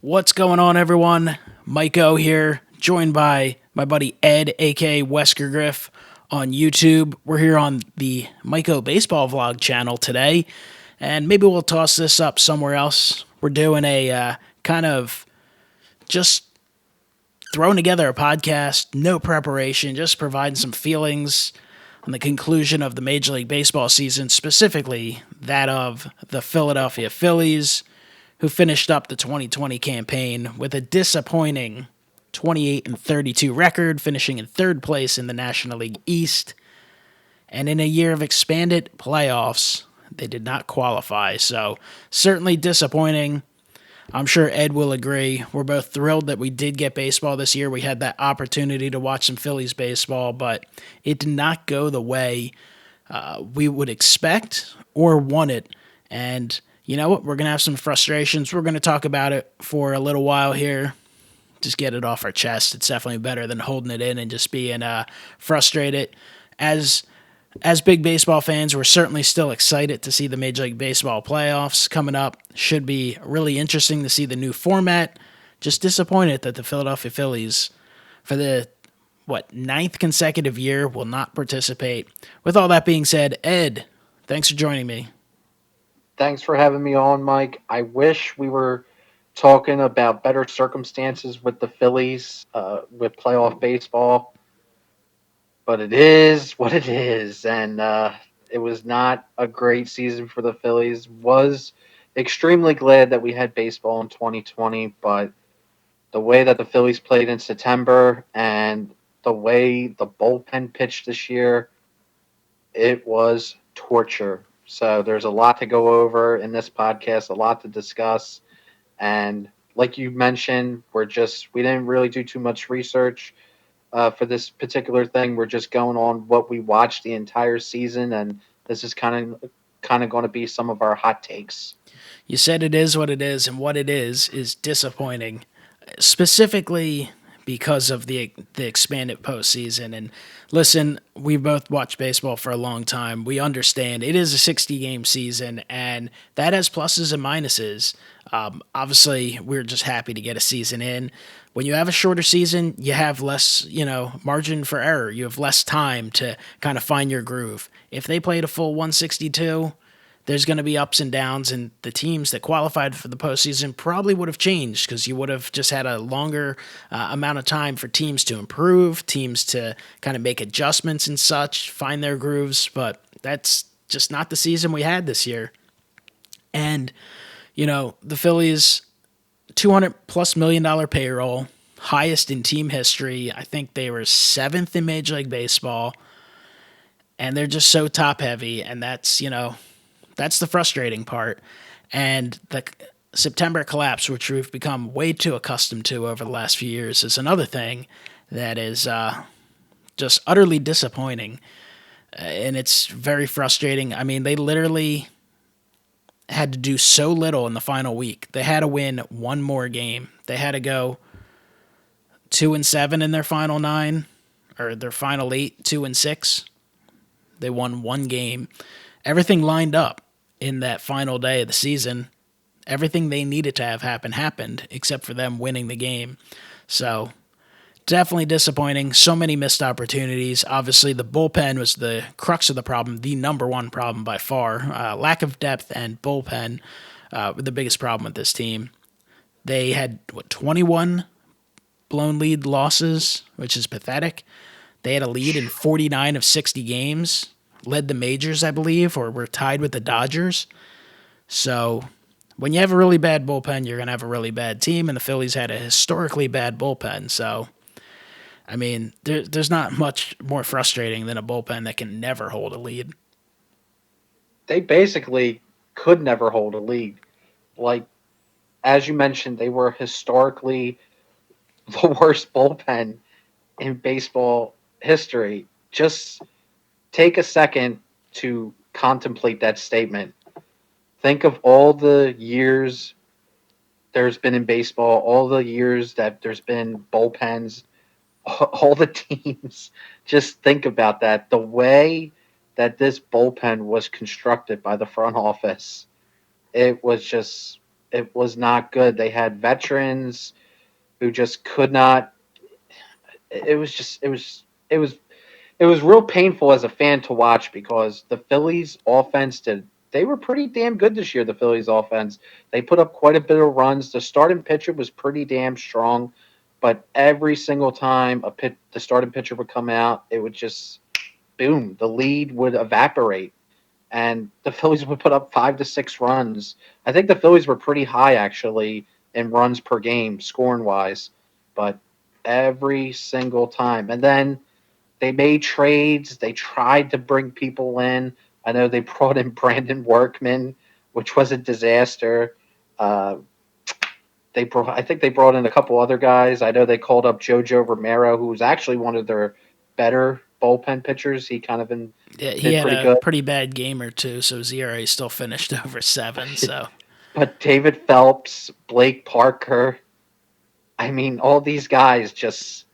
What's going on, everyone? MikeO here, joined by my buddy Ed, aka WeskerGriff, on YouTube. We're here on the MikeO Baseball Vlog channel today, and maybe we'll toss this up somewhere else. We're doing a kind of just throwing together a podcast, no preparation, just providing some feelings on the conclusion of the Major League Baseball season, specifically that of the Philadelphia Phillies, who finished up the 2020 campaign with a disappointing 28-32 record, finishing in third place in the National League East. And in a year of expanded playoffs, they did not qualify. So certainly disappointing. I'm sure Ed will agree. We're both thrilled that we did get baseball this year. We had that opportunity to watch some Phillies baseball, but it did not go the way we would expect or want it. And you know what? We're going to have some frustrations. We're going to talk about it for a little while here. Just get it off our chest. It's definitely better than holding it in and just being frustrated. As big baseball fans, we're certainly still excited to see the Major League Baseball playoffs coming up. Should be really interesting to see the new format. Just disappointed that the Philadelphia Phillies, for the ninth consecutive year, will not participate. With all that being said, Ed, thanks for joining me. Thanks for having me on, Mike. I wish we were talking about better circumstances with the Phillies, with playoff baseball, but it is what it is, and it was not a great season for the Phillies. Was extremely glad that we had baseball in 2020, but the way that the Phillies played in September and the way the bullpen pitched this year, it was torture. So there's a lot to go over in this podcast, a lot to discuss. And like you mentioned, we didn't really do too much research for this particular thing. We're just going on what we watched the entire season, and this is kind of going to be some of our hot takes. You said it is what it is, and what it is disappointing, specifically because of the expanded postseason. And listen, we both watched baseball for a long time. We understand it is a 60-game season, and that has pluses and minuses. Obviously, we're just happy to get a season in. When you have a shorter season, you have less, margin for error. You have less time to kind of find your groove. If they played a full 162, there's going to be ups and downs, and the teams that qualified for the postseason probably would have changed because you would have just had a longer amount of time for teams to improve, teams to kind of make adjustments and such, find their grooves. But that's just not the season we had this year. And, the Phillies, $200+ million payroll, highest in team history. I think they were 7th in Major League Baseball, and they're just so top heavy, and that's the frustrating part. And the September collapse, which we've become way too accustomed to over the last few years, is another thing that is just utterly disappointing. And it's very frustrating. I mean, they literally had to do so little in the final week. They had to win one more game. They had to go 2-7 in their final 9, or their final 8, 2-6. They won one game. Everything lined up in that final day of the season. Everything they needed to have happened, except for them winning the game. So, definitely disappointing. So many missed opportunities. Obviously, the bullpen was the crux of the problem, the number one problem by far. Lack of depth and bullpen were the biggest problem with this team. They had, 21 blown lead losses, which is pathetic. They had a lead in 49 of 60 games. Led the majors, I believe, or were tied with the Dodgers. So when you have a really bad bullpen, you're going to have a really bad team, and the Phillies had a historically bad bullpen. So, I mean, there's not much more frustrating than a bullpen that can never hold a lead. They basically could never hold a lead. Like, as you mentioned, they were historically the worst bullpen in baseball history. Just take a second to contemplate that statement. Think of all the years there's been in baseball, all the years that there's been bullpens, all the teams. Just think about that. The way that this bullpen was constructed by the front office, it was just it was not good. They had veterans who just could not. It was just it was real painful as a fan to watch because the Phillies offense did. They were pretty damn good this year. The Phillies offense. They put up quite a bit of runs. The starting pitcher was pretty damn strong, but every single time the starting pitcher would come out, it would just boom. The lead would evaporate, and the Phillies would put up 5 to 6 runs. I think the Phillies were pretty high actually in runs per game, scoring wise, but every single time. And then they made trades. They tried to bring people in. I know they brought in Brandon Workman, which was a disaster. Uh, I think they brought in a couple other guys. I know they called up JoJo Romero, who was actually one of their better bullpen pitchers. He kind of Yeah, he did had pretty a good. pretty bad game or two, so his ERA still finished over 7. So But David Phelps, Blake Parker, I mean, all these guys just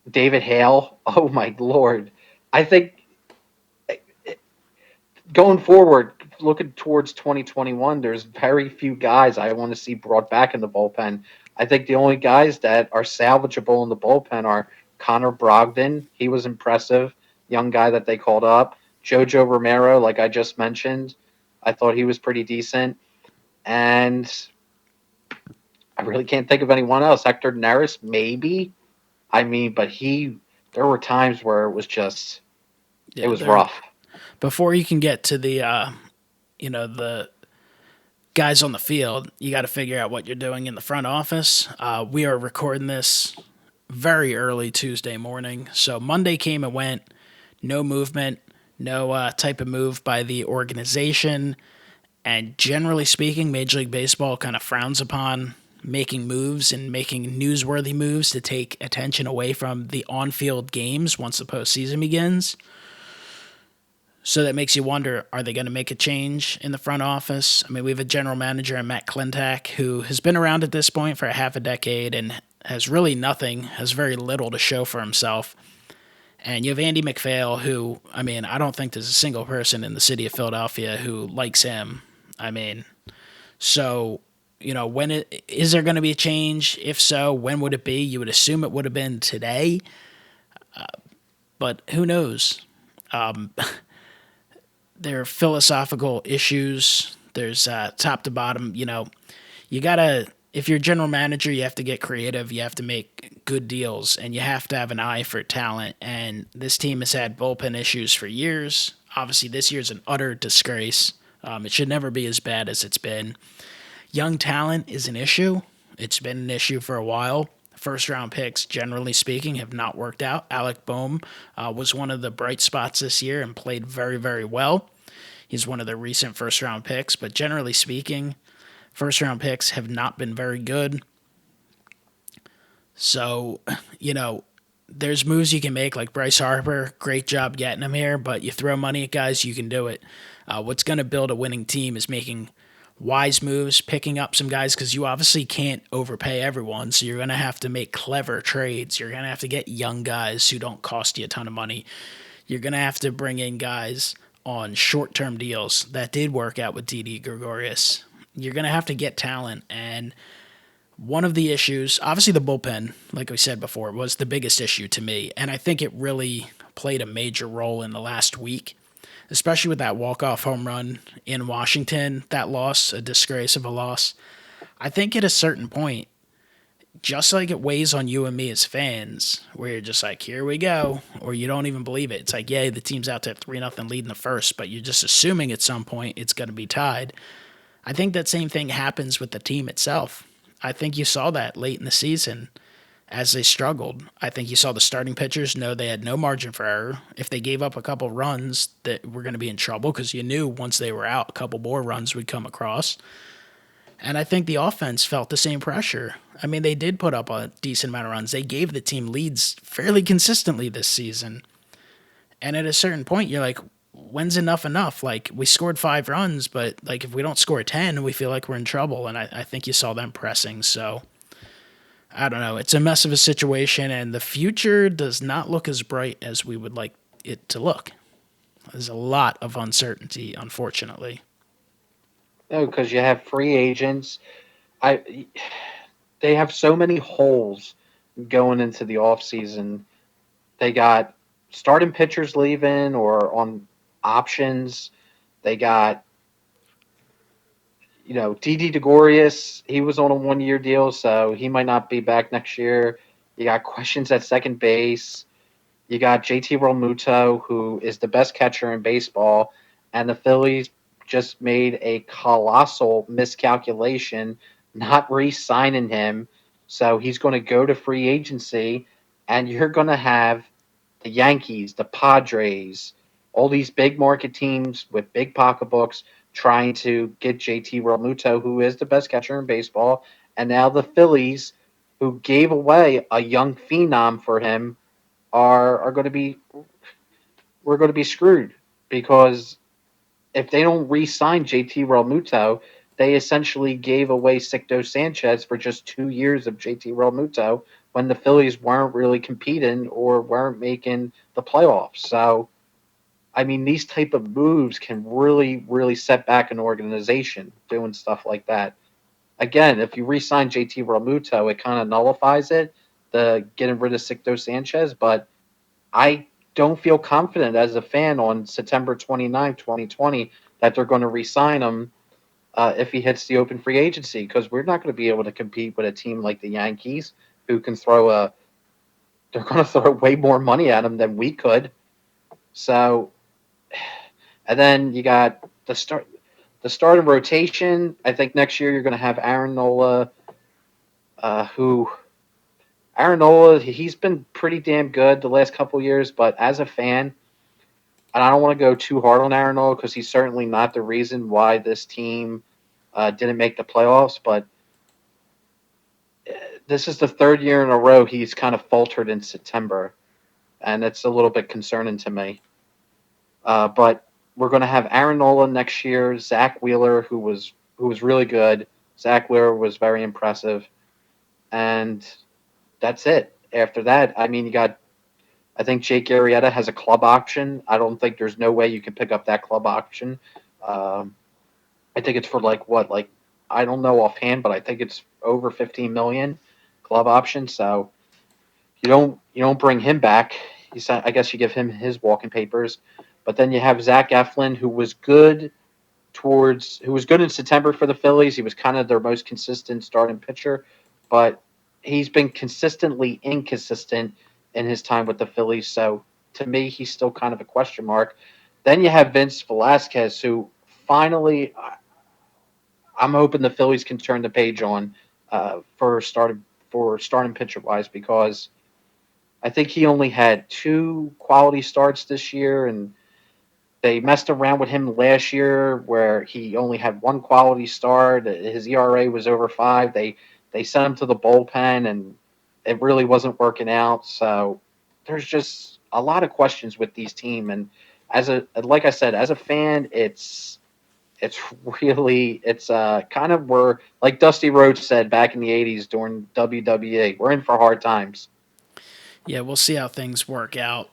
David Hale. Oh my lord! I think going forward, looking towards 2021, there's very few guys I want to see brought back in the bullpen. I think the only guys that are salvageable in the bullpen are Connor Brogdon. He was impressive, young guy that they called up. Jojo Romero, like I just mentioned, I thought he was pretty decent. And I really can't think of anyone else. Hector Neris, maybe. I mean, but there were times where it yeah, was they're rough. before you can get to the guys on the field, you got to figure out what you're doing in the front office. We are recording this very early Tuesday morning, so Monday came and went, no movement, no type of move by the organization, and generally speaking, Major League Baseball kind of frowns upon making moves and making newsworthy moves to take attention away from the on-field games once the postseason begins. So that makes you wonder, are they going to make a change in the front office? I mean, we have a general manager, Matt Klentak, who has been around at this point for a half a decade and has very little to show for himself. And you have Andy McPhail, who, I mean, I don't think there's a single person in the city of Philadelphia who likes him. I mean, so, is there going to be a change? If so, when would it be? You would assume it would have been today, but who knows? There are philosophical issues. There's top to bottom. You gotta. If you're a general manager, you have to get creative. You have to make good deals, and you have to have an eye for talent. And this team has had bullpen issues for years. Obviously, this year's an utter disgrace. It should never be as bad as it's been. Young talent is an issue. It's been an issue for a while. First round picks, generally speaking, have not worked out. Alec Boehm was one of the bright spots this year and played very, very well. He's one of the recent first round picks, but generally speaking, first round picks have not been very good. So, there's moves you can make, like Bryce Harper. Great job getting him here, but you throw money at guys, you can do it. What's going to build a winning team is making wise moves, picking up some guys, because you obviously can't overpay everyone, so you're going to have to make clever trades. You're going to have to get young guys who don't cost you a ton of money. You're going to have to bring in guys on short-term deals. That did work out with Didi Gregorius. You're going to have to get talent, and one of the issues, obviously the bullpen, like we said before, was the biggest issue to me, and I think it really played a major role in the last week, especially with that walk-off home run in Washington. That loss, a disgrace of a loss. I think at a certain point, just like it weighs on you and me as fans, where you're just like, here we go, or you don't even believe it. It's like, yay, the team's out to 3-0 lead in the first, but you're just assuming at some point it's going to be tied. I think that same thing happens with the team itself. I think you saw that late in the season as they struggled. I think you saw the starting pitchers know they had no margin for error. If they gave up a couple runs, that we're going to be in trouble, because you knew once they were out, a couple more runs would come across. And I think the offense felt the same pressure. I mean, they did put up a decent amount of runs. They gave the team leads fairly consistently this season. And at a certain point, you're like, when's enough enough? Like, we scored 5 runs, but like if we don't score 10, we feel like we're in trouble. And I think you saw them pressing. So I don't know. It's a mess of a situation, and the future does not look as bright as we would like it to look. There's a lot of uncertainty, unfortunately. No, because you have free agents. I They have so many holes going into the offseason. They got starting pitchers leaving or on options. They got, Didi Gregorius. He was on a 1 year deal, so he might not be back next year. You got questions at second base. You got JT Realmuto, who is the best catcher in baseball, and the Phillies just made a colossal miscalculation not re-signing him. So he's going to go to free agency, and you're going to have the Yankees, the Padres, all these big market teams with big pocketbooks trying to get JT Realmuto, who is the best catcher in baseball, and now the Phillies, who gave away a young phenom for him, are going to be we're going to be screwed because if they don't re-sign JT Realmuto, they essentially gave away Sicto Sanchez for just 2 years of JT Realmuto when the Phillies weren't really competing or weren't making the playoffs. So, I mean, these type of moves can really, really set back an organization doing stuff like that. Again, if you re-sign JT Realmuto, it kind of nullifies it, the getting rid of Sicto Sanchez, but I don't feel confident as a fan on September 29th, 2020, that they're going to re-sign him if he hits the open free agency because we're not going to be able to compete with a team like the Yankees who can they're going to throw way more money at him than we could. So, and then you got the starting rotation. I think next year you're going to have Aaron Nola, who Aaron Nola, he's been pretty damn good the last couple years, but as a fan, and I don't want to go too hard on Aaron Nola because he's certainly not the reason why this team didn't make the playoffs. But this is the third year in a row he's kind of faltered in September, and it's a little bit concerning to me. But we're going to have Aaron Nola next year, Zach Wheeler, who was really good. Zach Wheeler was very impressive, and that's it. After that, I mean, you got. I think Jake Arrieta has a club option. I don't think there's no way you can pick up that club option. Um, I think it's for like I don't know offhand, but I think it's over 15 million club option. So you don't bring him back. I guess you give him his walking papers, but then you have Zac Eflin, who was good in September for the Phillies. He was kind of their most consistent starting pitcher, but he's been consistently inconsistent in his time with the Phillies. So to me, he's still kind of a question mark. Then you have Vince Velazquez, who finally I'm hoping the Phillies can turn the page on for starting pitcher wise because I think he only had two quality starts this year, and they messed around with him last year where he only had one quality start. His ERA was over 5. They sent him to the bullpen, and it really wasn't working out. So there's just a lot of questions with these team, and like I said, as a fan, it's really it's kind of where like Dusty Rhodes said back in the '80s during WWE, we're in for hard times. Yeah, we'll see how things work out.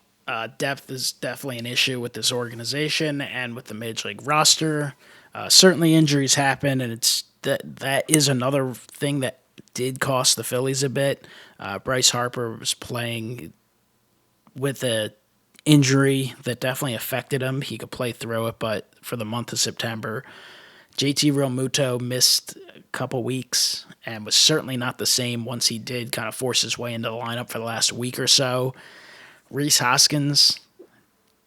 Depth is definitely an issue with this organization and with the major league roster. Certainly, injuries happen, and that is another thing that did cost the Phillies a bit. Bryce Harper was playing with a injury that definitely affected him. He could play through it, but for the month of September, JT Realmuto missed a couple weeks and was certainly not the same once he did kind of force his way into the lineup for the last week or so. Rhys Hoskins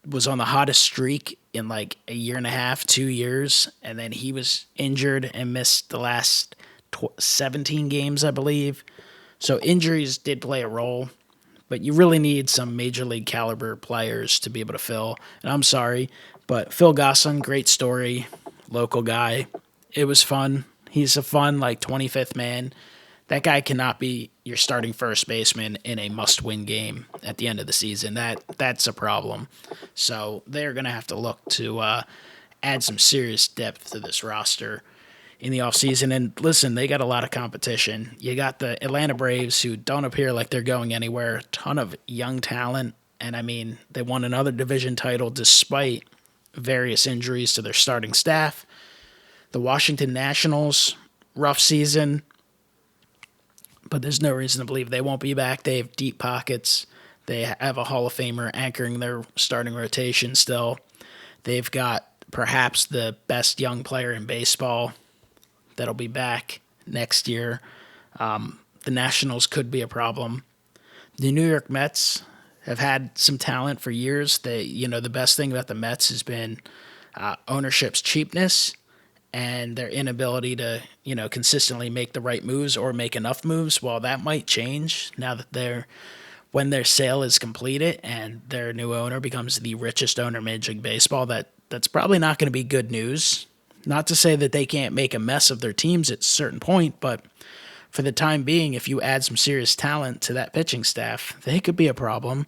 was on the hottest streak in like a year and a half, 2 years, and then he was injured and missed the last 17 games, I believe. So injuries did play a role, but you really need some major league caliber players to be able to fill. And I'm sorry, but Phil Gosselin, great story, local guy. It was fun. He's a fun, like 25th man. That guy cannot be your starting first baseman in a must-win game at the end of the season. That's a problem. So they're going to have to look to add some serious depth to this roster in the offseason. And listen, they got a lot of competition. You got the Atlanta Braves, who don't appear like they're going anywhere. A ton of young talent. And I mean, they won another division title despite various injuries to their starting staff. The Washington Nationals, rough season, but there's no reason to believe they won't be back. They have deep pockets. They have a Hall of Famer anchoring their starting rotation still. They've got perhaps the best young player in baseball that'll be back next year. The Nationals could be a problem. The New York Mets have had some talent for years. The best thing about the Mets has been ownership's cheapness and their inability to, consistently make the right moves or make enough moves. Well, that might change now that when their sale is completed and their new owner becomes the richest owner in Major League Baseball. That's probably not going to be good news. Not to say that they can't make a mess of their teams at a certain point, but for the time being, if you add some serious talent to that pitching staff, they could be a problem.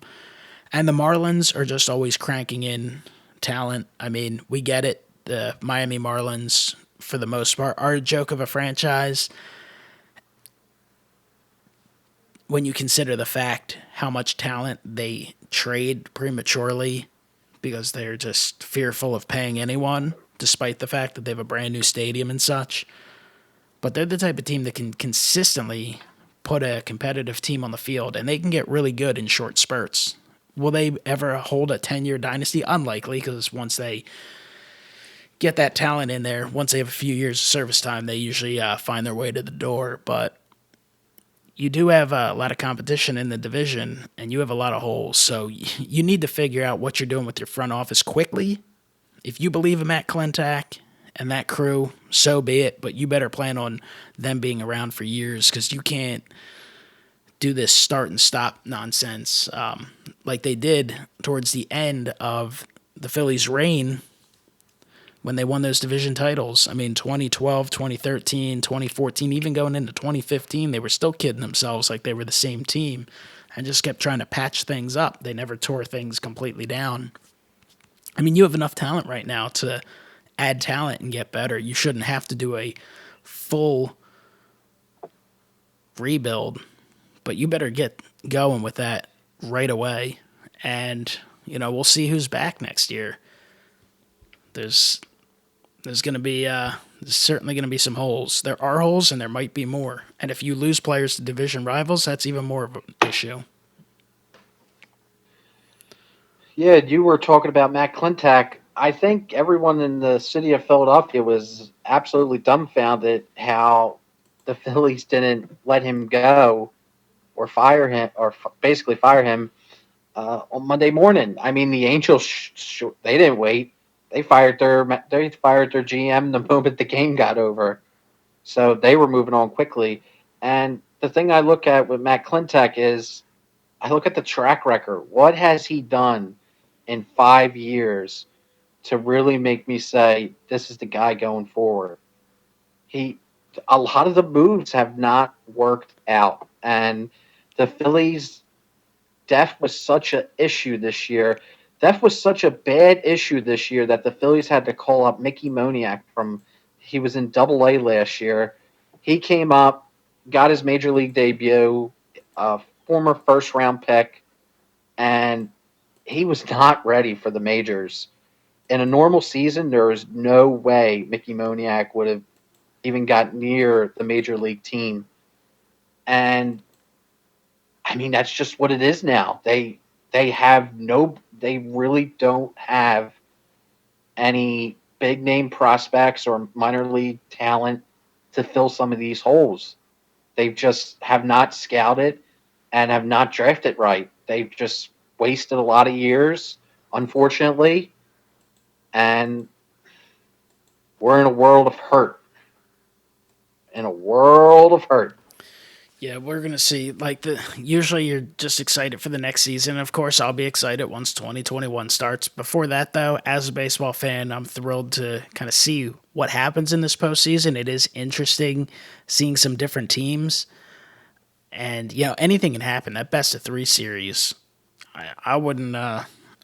And the Marlins are just always cranking in talent. I mean, we get it. The Miami Marlins, for the most part, are a joke of a franchise when you consider the fact how much talent they trade prematurely because they're just fearful of paying anyone, despite the fact that they have a brand new stadium and such. But they're the type of team that can consistently put a competitive team on the field, and they can get really good in short spurts. Will they ever hold a 10-year dynasty? Unlikely, because once they get that talent in there, once they have a few years of service time, they usually find their way to the door. But you do have a lot of competition in the division, and you have a lot of holes. So you need to figure out what you're doing with your front office quickly. If you believe in Matt Klentak and that crew, so be it. But you better plan on them being around for years, because you can't do this start and stop nonsense like they did towards the end of the Phillies' reign when they won those division titles. I mean, 2012, 2013, 2014, even going into 2015, they were still kidding themselves like they were the same team and just kept trying to patch things up. They never tore things completely down. I mean, you have enough talent right now to add talent and get better. You shouldn't have to do a full rebuild, but you better get going with that right away. And, we'll see who's back next year. There's going to be there's certainly going to be some holes. There are holes, and there might be more. And if you lose players to division rivals, that's even more of an issue. Yeah, you were talking about Matt Klentak. I think everyone in the city of Philadelphia was absolutely dumbfounded how the Phillies didn't let him go or fire him, or basically fire him on Monday morning. I mean, the Angels they didn't wait. They fired their GM the moment the game got over. So they were moving on quickly. And the thing I look at with Matt Klentak is I look at the track record. What has he done in 5 years to really make me say this is the guy going forward? He A lot of the moves have not worked out, and the Phillies' depth was such an issue this year. Depth was such a bad issue this year that the Phillies had to call up Mickey Moniak he was in Double A last year. He came up, got his major league debut, a former first round pick, and he was not ready for the majors. In a normal season, there is no way Mickey Moniak would have even got near the major league team. And I mean, that's just what it is now. They really don't have any big name prospects or minor league talent to fill some of these holes. They just have not scouted and have not drafted right. They've just wasted a lot of years, unfortunately, and we're in a world of hurt. In a world of hurt. Yeah, we're gonna see. Usually you're just excited for the next season. Of course, I'll be excited once 2021 starts. Before that, though, as a baseball fan, I'm thrilled to kind of see what happens in this postseason. It is interesting seeing some different teams, and anything can happen. That best of three series, I wouldn't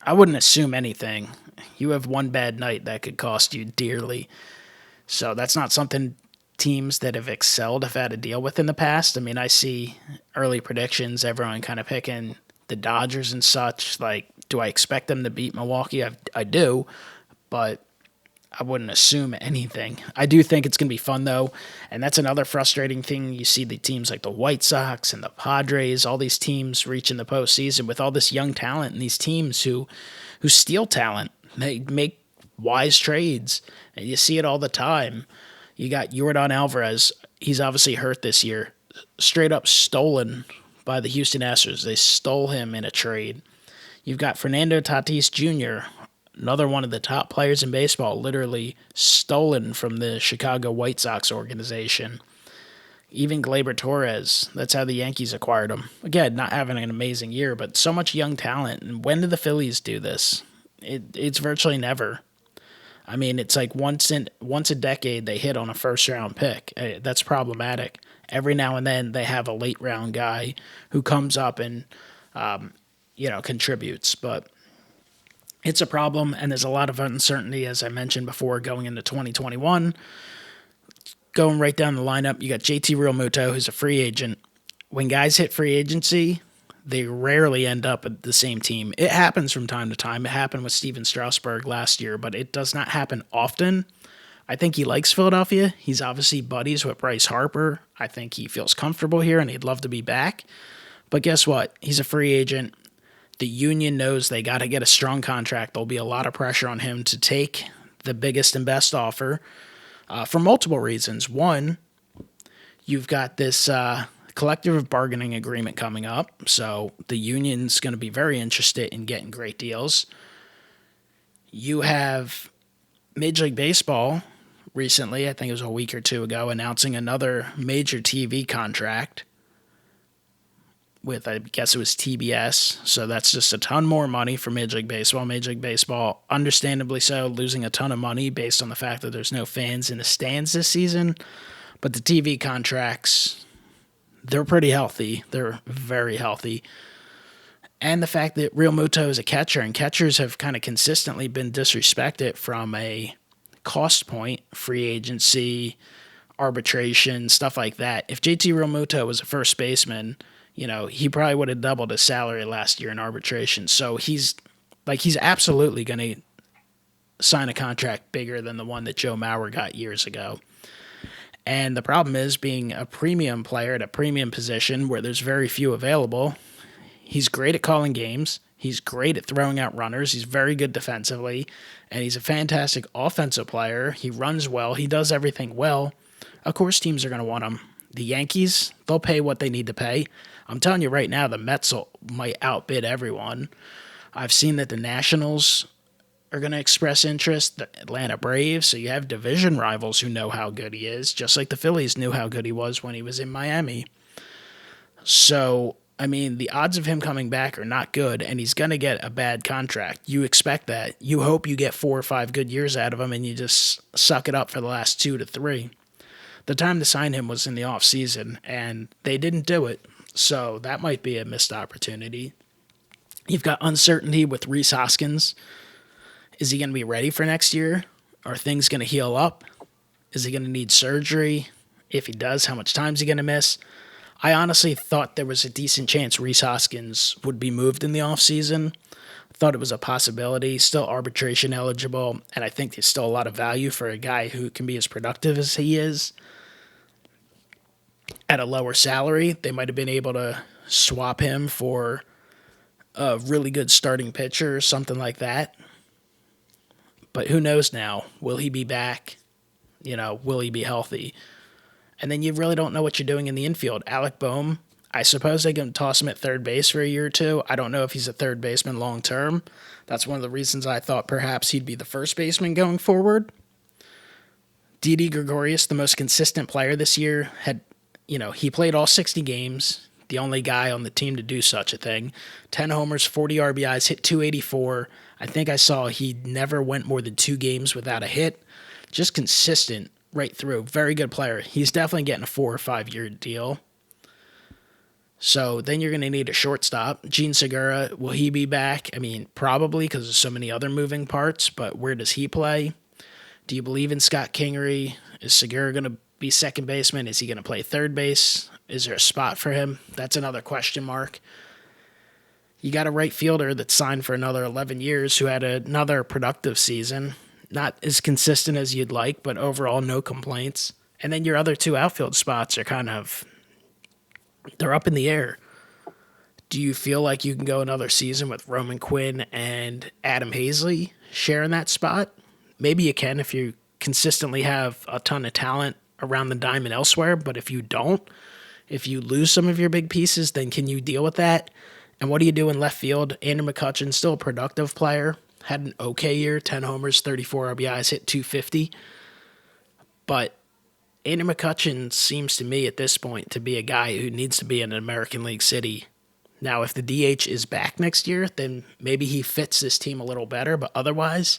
assume anything. You have one bad night that could cost you dearly. So that's not something teams that have excelled have had to deal with in the past. I mean, I see early predictions, everyone kind of picking the Dodgers and such. Like, do I expect them to beat Milwaukee? I do, but I wouldn't assume anything. I do think it's going to be fun, though, and that's another frustrating thing. You see the teams like the White Sox and the Padres, all these teams reaching the postseason with all this young talent, and these teams who steal talent. They make wise trades, and you see it all the time. You got Yordan Alvarez. He's obviously hurt this year. Straight up stolen by the Houston Astros. They stole him in a trade. You've got Fernando Tatis Jr., another one of the top players in baseball, literally stolen from the Chicago White Sox organization. Even Gleyber Torres, that's how the Yankees acquired him. Again, not having an amazing year, but so much young talent. And when do the Phillies do this? It's virtually never. I mean, it's like once a decade they hit on a first-round pick. That's problematic. Every now and then they have a late-round guy who comes up and, contributes. But it's a problem, and there's a lot of uncertainty, as I mentioned before, going into 2021. Going right down the lineup, you got JT Realmuto, who's a free agent. When guys hit free agency, they rarely end up at the same team. It happens from time to time. It happened with Steven Strasburg last year, but it does not happen often. I think he likes Philadelphia. He's obviously buddies with Bryce Harper. I think he feels comfortable here, and he'd love to be back. But guess what? He's a free agent. The union knows they got to get a strong contract. There'll be a lot of pressure on him to take the biggest and best offer for multiple reasons. One, you've got this collective bargaining agreement coming up, so the union's going to be very interested in getting great deals. You have Major League Baseball recently, I think it was a week or two ago, announcing another major TV contract with, I guess it was TBS, so that's just a ton more money for Major League Baseball. Major League Baseball, understandably so, losing a ton of money based on the fact that there's no fans in the stands this season, but the TV contracts, they're pretty healthy. They're very healthy. And the fact that Realmuto is a catcher, and catchers have kind of consistently been disrespected from a cost point, free agency, arbitration, stuff like that. If JT Realmuto was a first baseman, he probably would have doubled his salary last year in arbitration. So he's absolutely going to sign a contract bigger than the one that Joe Mauer got years ago. And the problem is, being a premium player at a premium position where there's very few available, he's great at calling games. He's great at throwing out runners. He's very good defensively. And he's a fantastic offensive player. He runs well. He does everything well. Of course, teams are going to want him. The Yankees, they'll pay what they need to pay. I'm telling you right now, the Mets might outbid everyone. I've seen that the Nationals are going to express interest, the Atlanta Braves, so you have division rivals who know how good he is, just like the Phillies knew how good he was when he was in Miami. So, I mean, the odds of him coming back are not good, and he's going to get a bad contract. You expect that. You hope you get 4 or 5 good years out of him, and you just suck it up for the last 2 to 3. The time to sign him was in the offseason, and they didn't do it, so that might be a missed opportunity. You've got uncertainty with Rhys Hoskins. Is he going to be ready for next year? Are things going to heal up? Is he going to need surgery? If he does, how much time is he going to miss? I honestly thought there was a decent chance Rhys Hoskins would be moved in the offseason. I thought it was a possibility, still arbitration eligible, and I think there's still a lot of value for a guy who can be as productive as he is. At a lower salary, they might have been able to swap him for a really good starting pitcher or something like that. But who knows now? Will he be back? Will he be healthy? And then you really don't know what you're doing in the infield. Alec Boehm, I suppose they can toss him at third base for a year or two. I don't know if he's a third baseman long term. That's one of the reasons I thought perhaps he'd be the first baseman going forward. Didi Gregorius, the most consistent player this year, he played all 60 games. The only guy on the team to do such a thing. 10 homers, 40 RBIs, hit 284. I think I saw he never went more than 2 games without a hit. Just consistent right through. Very good player. He's definitely getting a 4 or 5 year deal. So then you're going to need a shortstop. Gene Segura, will he be back? I mean, probably, because there's so many other moving parts, but where does he play? Do you believe in Scott Kingery? Is Segura going to be second baseman? Is he going to play third base? Is there a spot for him? That's another question mark. You got a right fielder that's signed for another 11 years who had another productive season Not as consistent as you'd like, but overall, no complaints. And then your other two outfield spots are kind of, they're up in the air. Do you feel like you can go another season with Roman Quinn and Adam Hazley sharing that spot? Maybe you can if you consistently have a ton of talent around the diamond elsewhere, but if you don't, if you lose some of your big pieces, then can you deal with that? And what do you do in left field? Andrew McCutcheon, still a productive player, had an okay year, 10 homers, 34 RBIs, hit 250. But Andrew McCutcheon seems to me at this point to be a guy who needs to be in an American League city. Now, if the DH is back next year, then maybe he fits this team a little better. But otherwise,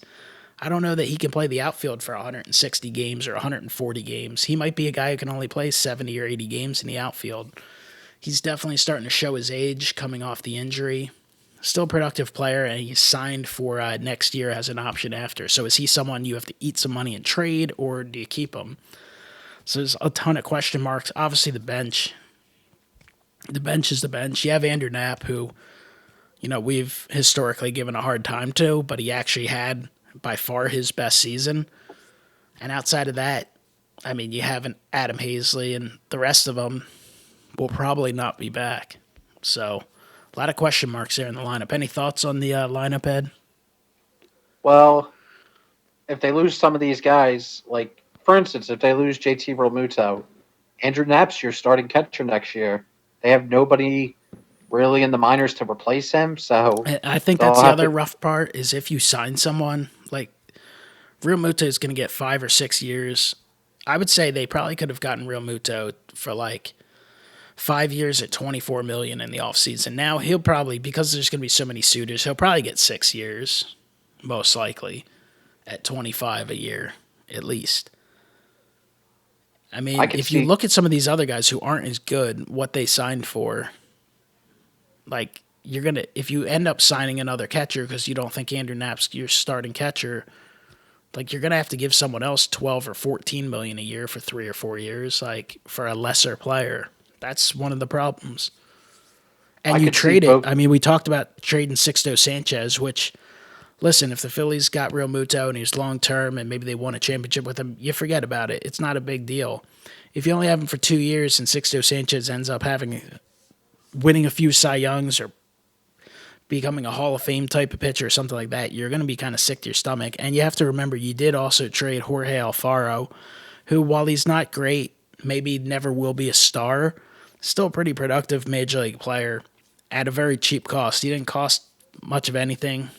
I don't know that he can play the outfield for 160 games or 140 games. He might be a guy who can only play 70 or 80 games in the outfield. He's definitely starting to show his age coming off the injury. Still a productive player, and he's signed for next year as an option after. So is he someone you have to eat some money and trade, or do you keep him? So there's a ton of question marks. Obviously, the bench. The bench is the bench. You have Andrew Knapp, who, we've historically given a hard time to, but he actually had by far his best season. And outside of that, I mean, you have an Adam Hazley, and the rest of them will probably not be back. So a lot of question marks there in the lineup. Any thoughts on the lineup, Ed? Well, if they lose some of these guys, like for instance, if they lose JT Realmuto, Andrew Knapp's your starting catcher next year. They have nobody really in the minors to replace him, so I think they'll that's the have other to. rough part is if you sign someone like Real Muto is going to get 5 or 6 years. I would say they probably could have gotten Real Muto for like 5 years at 24 million in the offseason. Now he'll probably, because there's going to be so many suitors, he'll probably get 6 years, most likely, at 25 a year at least. I I mean, could if you see. look at some of these other guys who aren't as good, what they signed for, like you're gonna, if you end up signing another catcher because you don't think Andrew Knapp's your starting catcher, like you're gonna have to give someone else 12 or 14 million a year for 3 or 4 years, like for a lesser player. That's one of the problems. I And you could see trade it. both. I mean, we talked about trading Sixto Sanchez, which listen, if the Phillies got Real Muto and he's long term and maybe they won a championship with him, you forget about it. It's not a big deal. If you only have him for 2 years and Sixto Sanchez ends up winning a few Cy Youngs or becoming a Hall of Fame type of pitcher or something like that, you're going to be kind of sick to your stomach. And you have to remember, you did also trade Jorge Alfaro, who, while he's not great, maybe never will be a star, still a pretty productive major league player at a very cheap cost. He didn't cost much of anything,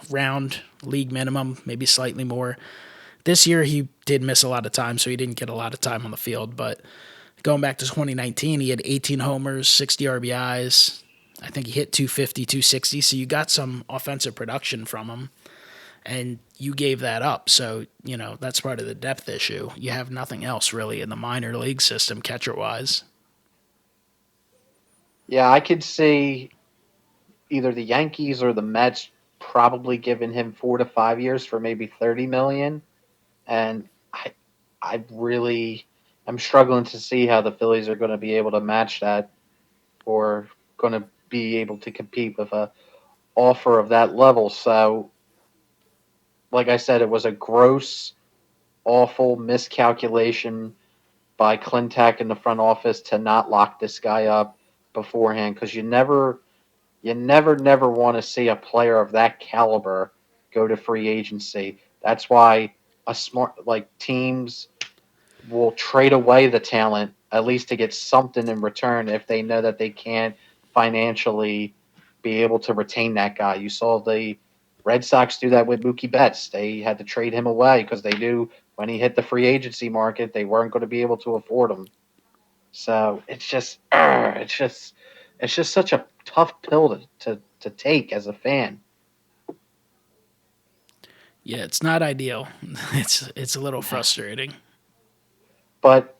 round league minimum, maybe slightly more. This year he did miss a lot of time, so he didn't get a lot of time on the field. But going back to 2019, he had 18 homers, 60 RBIs. I think he hit 250, 260. So you got some offensive production from him, and you gave that up. So, that's part of the depth issue. You have nothing else really in the minor league system, catcher wise. Yeah, I could see either the Yankees or the Mets probably giving him 4 to 5 years for maybe 30 million. And I really, I'm struggling to see how the Phillies are going to be able to match that or going to be able to compete with a offer of that level. So, like I said, it was a gross, awful miscalculation by Clintack in the front office to not lock this guy up beforehand because you never want to see a player of that caliber go to free agency. That's why a smart like teams will trade away the talent at least to get something in return if they know that they can't financially be able to retain that guy. You saw the Red Sox do that with Mookie Betts. They had to trade him away because they knew when he hit the free agency market they weren't going to be able to afford him. So it's just such a tough pill to take as a fan. Yeah, it's not ideal. It's a little frustrating. But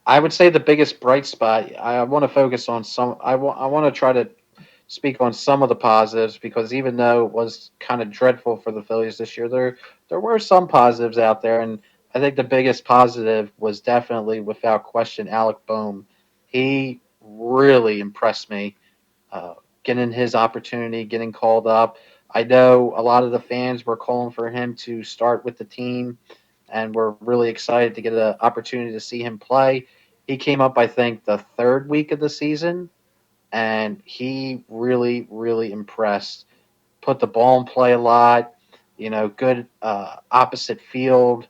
I would say the biggest bright spot. I want to focus on some. I want to try to speak on some of the positives because even though it was kind of dreadful for the Phillies this year, there were some positives out there, and I think the biggest positive was definitely, without question, Alec Boehm. He really impressed me, getting his opportunity, getting called up. I know a lot of the fans were calling for him to start with the team, and we're really excited to get an opportunity to see him play. He came up, I think, the third week of the season, and he really, really impressed. Put the ball in play a lot, good opposite field,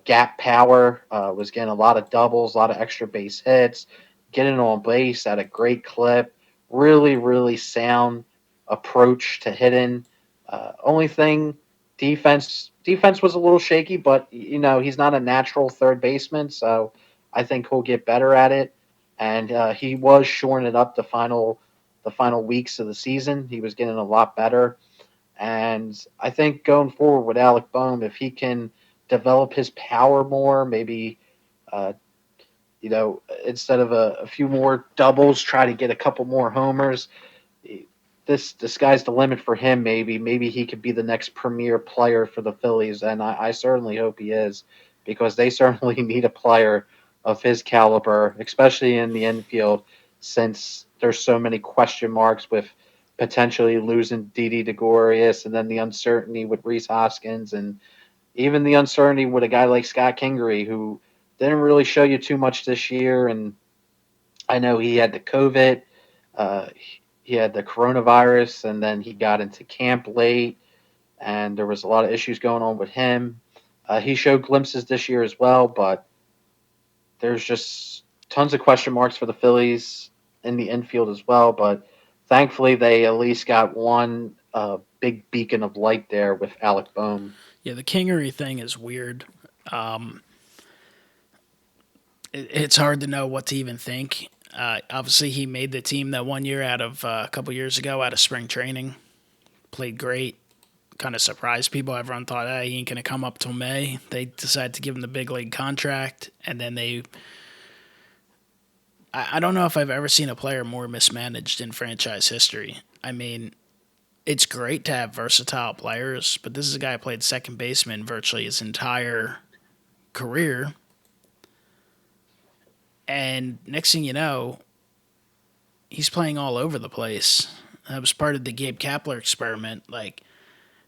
gap power, was getting a lot of doubles, a lot of extra base hits, getting on base at a great clip. Really, really sound approach to hitting. Only thing, defense was a little shaky, but he's not a natural third baseman, so I think he'll get better at it. And he was shoring it up the final weeks of the season. He was getting a lot better. And I think going forward with Alec Bohm, if he can develop his power more, maybe uh, instead of a few more doubles, try to get a couple more homers. This guy's the limit for him. Maybe he could be the next premier player for the Phillies, and I certainly hope he is, because they certainly need a player of his caliber, especially in the infield, since there's so many question marks with potentially losing Didi Gregorius, and then the uncertainty with Reese Hoskins, and even the uncertainty with a guy like Scott Kingery, who didn't really show you too much this year. And I know he had the COVID, uh, he had the coronavirus, and then he got into camp late, and there was a lot of issues going on with him. He showed glimpses this year as well, but there's just tons of question marks for the Phillies in the infield as well. But thankfully, they at least got one big beacon of light there with Alec Bohm. Yeah, the Kingery thing is weird. It's hard to know what to even think. Obviously, he made the team that 1 year out of a couple years ago out of spring training. Played great. Kind of surprised people. Everyone thought, hey, he ain't going to come up till May. They decided to give him the big league contract, and then they. I don't know if I've ever seen a player more mismanaged in franchise history. I mean, it's great to have versatile players, but this is a guy who played second baseman virtually his entire career. And next thing you know, he's playing all over the place. That was part of the Gabe Kapler experiment. Like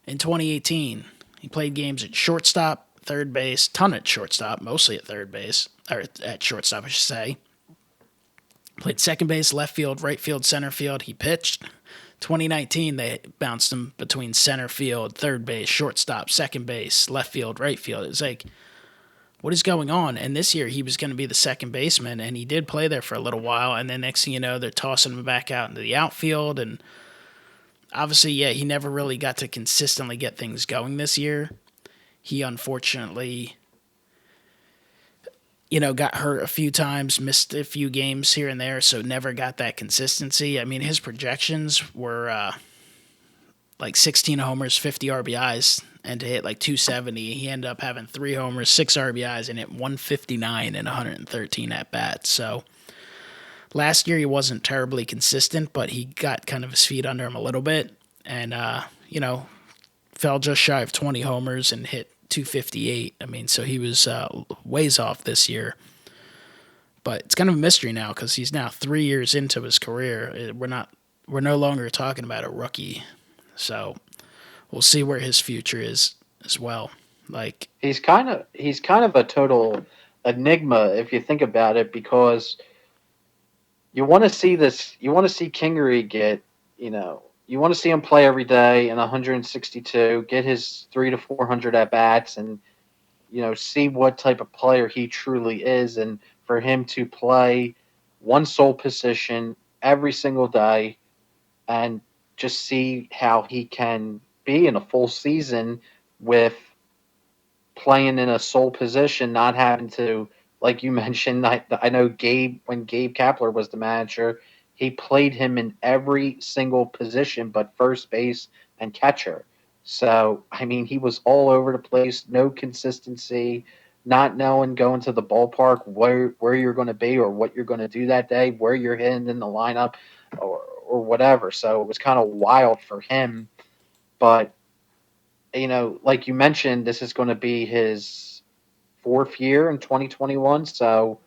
in 2018, he played games at shortstop, third base, ton at shortstop, mostly at third base, or at shortstop, I should say. Played second base, left field, right field, center field. He pitched. 2019, they bounced him between center field, third base, shortstop, second base, left field, right field. It was like, what is going on? And this year he was going to be the second baseman, and he did play there for a little while. And then next thing you know, they're tossing him back out into the outfield. And obviously, yeah, he never really got to consistently get things going this year. He unfortunately, got hurt a few times, missed a few games here and there, so never got that consistency. I mean, his projections were like 16 homers, 50 RBIs, and to hit like 270. He ended up having 3 homers, 6 RBIs, and hit 159 and 113 at bats. So last year he wasn't terribly consistent, but he got kind of his feet under him a little bit, and fell just shy of 20 homers and hit 258. I mean, so he was ways off this year. But it's kind of a mystery now because he's now 3 years into his career. We're no longer talking about a rookie. So we'll see where his future is as well. Like, He's kind of a total enigma if you think about it, because you want to see this. You want to see Kingery get, you want to see him play every day in 162, get his 300 to 400 at bats, and see what type of player he truly is, and for him to play one sole position every single day, and just see how he can be in a full season with playing in a sole position, not having to, like you mentioned. I know when Gabe Kapler was the manager, he played him in every single position but first base and catcher. So, I mean, he was all over the place, no consistency, not knowing going to the ballpark where you're going to be or what you're going to do that day, where you're hitting in the lineup, or whatever. So it was kind of wild for him. But like you mentioned, this is going to be his fourth year in 2021. So,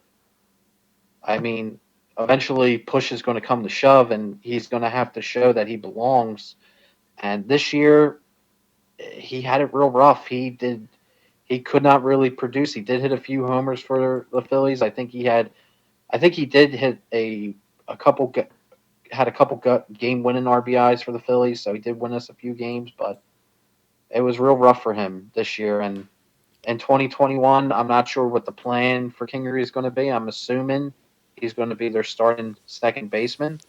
I mean, eventually push is going to come to shove, and he's going to have to show that he belongs. And this year, he had it real rough. He could not really produce. He did hit a few homers for the Phillies. I think he did hit a couple had a couple game winning RBIs for the Phillies, so he did win us a few games, but it was real rough for him this year. And in 2021, I'm not sure what the plan for Kingery is going to be. I'm assuming he's going to be their starting second baseman,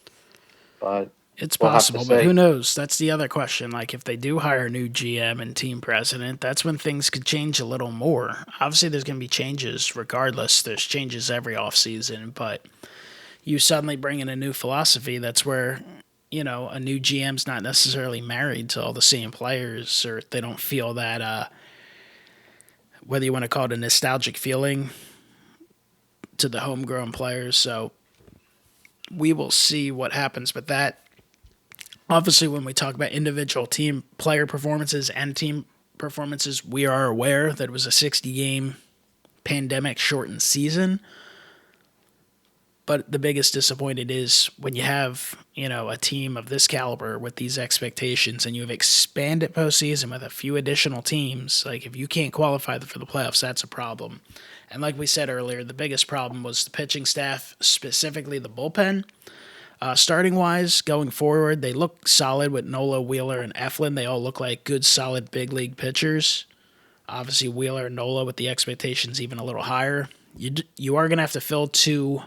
but It's we'll have to possible, but who see. knows? That's the other question. Like, if they do hire a new GM and team president, that's when things could change a little more. Obviously, there's going to be changes regardless. There's changes every offseason, but you suddenly bring in a new philosophy, that's where, a new GM's not necessarily married to all the same players, or they don't feel that, whether you want to call it a nostalgic feeling to the homegrown players. So we will see what happens with that. Obviously, when we talk about individual team player performances and team performances, we are aware that it was a 60-game pandemic shortened season. But the biggest disappointment is when you have, a team of this caliber with these expectations and you have expanded postseason with a few additional teams. Like, if you can't qualify for the playoffs, that's a problem. And like we said earlier, the biggest problem was the pitching staff, specifically the bullpen. Starting wise, going forward, they look solid with Nola, Wheeler, and Eflin. They all look like good, solid big league pitchers. Obviously, Wheeler and Nola with the expectations even a little higher. You are going to have to fill two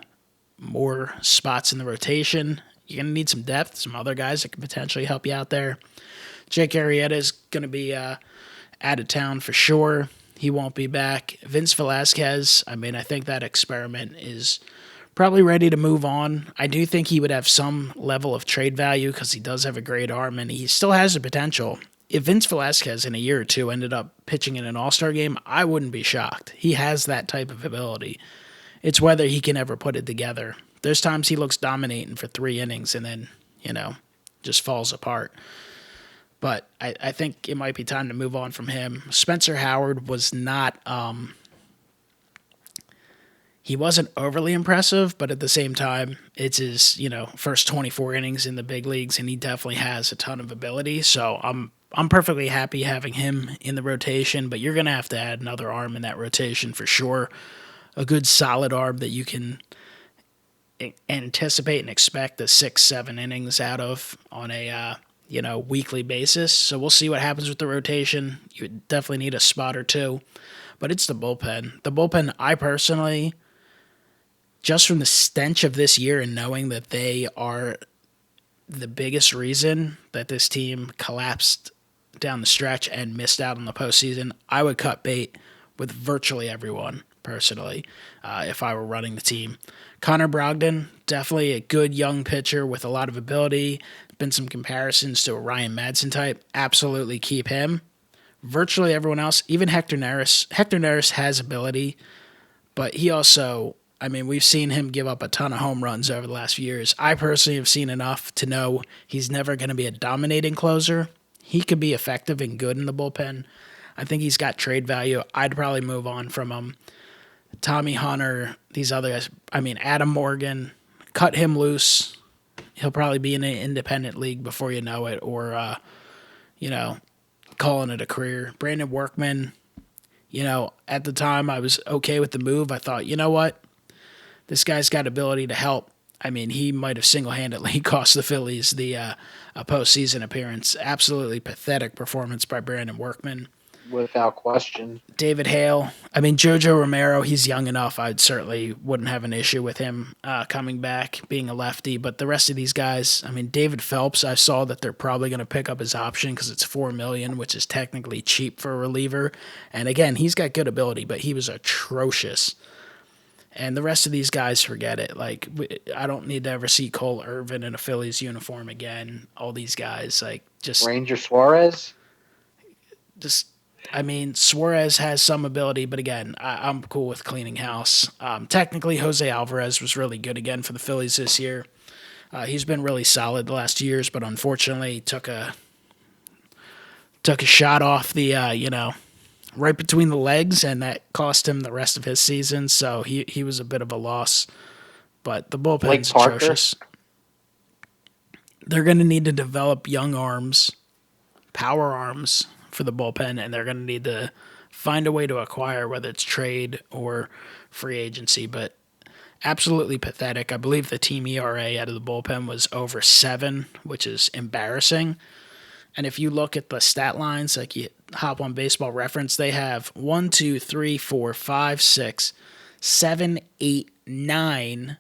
more spots in the rotation. You're going to need some depth, some other guys that can potentially help you out there. Jake Arrieta is going to be out of town for sure. He won't be back. Vince Velazquez, I think that experiment is probably ready to move on. I do think he would have some level of trade value because he does have a great arm and he still has the potential. If Vince Velasquez in a year or two ended up pitching in an All-Star game, I wouldn't be shocked. He has that type of ability. It's whether he can ever put it together. There's times he looks dominating for 3 innings and then, just falls apart. But I think it might be time to move on from him. Spencer Howard was not he wasn't overly impressive, but at the same time, it's his, first 24 innings in the big leagues, and he definitely has a ton of ability. So I'm perfectly happy having him in the rotation, but you're going to have to add another arm in that rotation for sure. A good solid arm that you can anticipate and expect the 6-7 innings out of on a weekly basis. So we'll see what happens with the rotation. You definitely need a spot or two, but it's the bullpen. The bullpen, I personally, just from the stench of this year and knowing that they are the biggest reason that this team collapsed down the stretch and missed out on the postseason, I would cut bait with virtually everyone, personally, if I were running the team. Connor Brogdon, definitely a good young pitcher with a lot of ability. Been some comparisons to a Ryan Madsen type. Absolutely keep him. Virtually everyone else, even Hector Neris. Hector Neris has ability, but he also, we've seen him give up a ton of home runs over the last few years. I personally have seen enough to know he's never going to be a dominating closer. He could be effective and good in the bullpen. I think he's got trade value. I'd probably move on from him. Tommy Hunter, these other guys, Adam Morgan, cut him loose. He'll probably be in an independent league before you know it, or, calling it a career. Brandon Workman, at the time I was okay with the move. I thought, you know what? This guy's got ability to help. He might have single-handedly cost the Phillies a postseason appearance. Absolutely pathetic performance by Brandon Workman. Without question. David Hale. Jojo Romero, he's young enough. I certainly wouldn't have an issue with him coming back, being a lefty. But the rest of these guys, David Phelps, I saw that they're probably going to pick up his option because it's $4 million, which is technically cheap for a reliever. And again, he's got good ability, but he was atrocious. And the rest of these guys, forget it. I don't need to ever see Cole Irvin in a Phillies uniform again. All these guys, Ranger Suarez. Suarez has some ability, but again, I'm cool with cleaning house. Technically, Jose Alvarez was really good again for the Phillies this year. He's been really solid the last years, but unfortunately took a shot off the right between the legs, and that cost him the rest of his season. So he was a bit of a loss. But the bullpen's atrocious. They're going to need to develop young arms power arms for the bullpen, and they're going to need to find a way to acquire, whether it's trade or free agency. But absolutely pathetic. I believe the team ERA out of the bullpen was over 7, which is embarrassing. And if you look at the stat lines, like you hop on Baseball Reference, they have 1, 2, 3, 4, 5, 6, 7, 8, 9.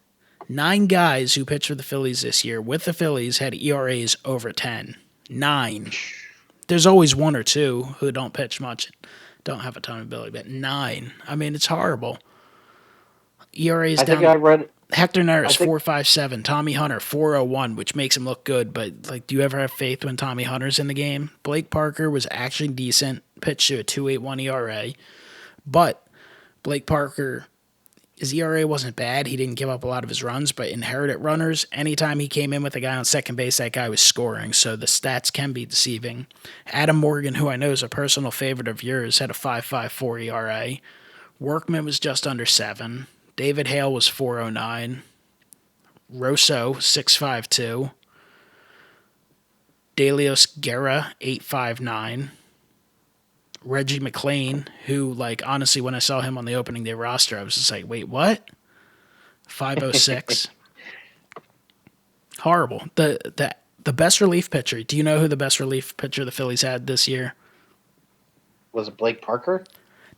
9 guys who pitched for the Phillies this year with the Phillies had ERAs over 10. 9. There's always 1 or 2 who don't pitch much, don't have a ton of ability, but 9. I mean, it's horrible. ERA's I think down. I read. Hector I Neris, think 4.57. Tommy Hunter, 4.01, which makes him look good. But, like, do you ever have faith when Tommy Hunter's in the game? Blake Parker was actually decent, pitched to a 2.81 ERA. But Blake Parker, his ERA wasn't bad. He didn't give up a lot of his runs, but inherited runners. Anytime he came in with a guy on second base, that guy was scoring. So the stats can be deceiving. Adam Morgan, who I know is a personal favorite of yours, had a 5.54 ERA. Workman was just under 7. David Hale was 4.09. Rosso, 6.52. Delios Guerra, 8.59. Reggie McLean, who, like, honestly, when I saw him on the opening day roster, I was just like, wait, what? 5.06. Horrible. The best relief pitcher. Do you know who the best relief pitcher the Phillies had this year? Was it Blake Parker?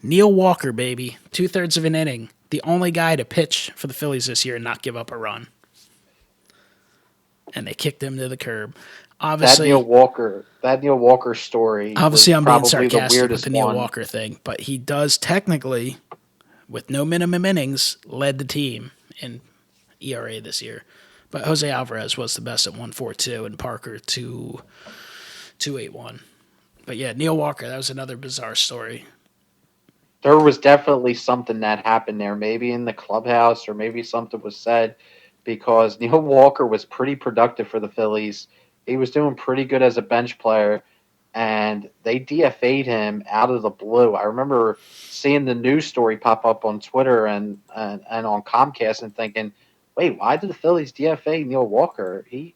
Neil Walker, baby. 2/3 of an inning. The only guy to pitch for the Phillies this year and not give up a run. And they kicked him to the curb. Obviously, that Neil Walker story. Obviously, was I'm being probably sarcastic with the Neil one. Walker thing, but he does technically, with no minimum innings, led the team in ERA this year. But Jose Alvarez was the best at 1.42 and Parker 2.81. But yeah, Neil Walker, that was another bizarre story. There was definitely something that happened there, maybe in the clubhouse or maybe something was said, because Neil Walker was pretty productive for the Phillies. He was doing pretty good as a bench player, and they DFA'd him out of the blue. I remember seeing the news story pop up on Twitter and on Comcast and thinking, wait, why did the Phillies DFA Neil Walker? He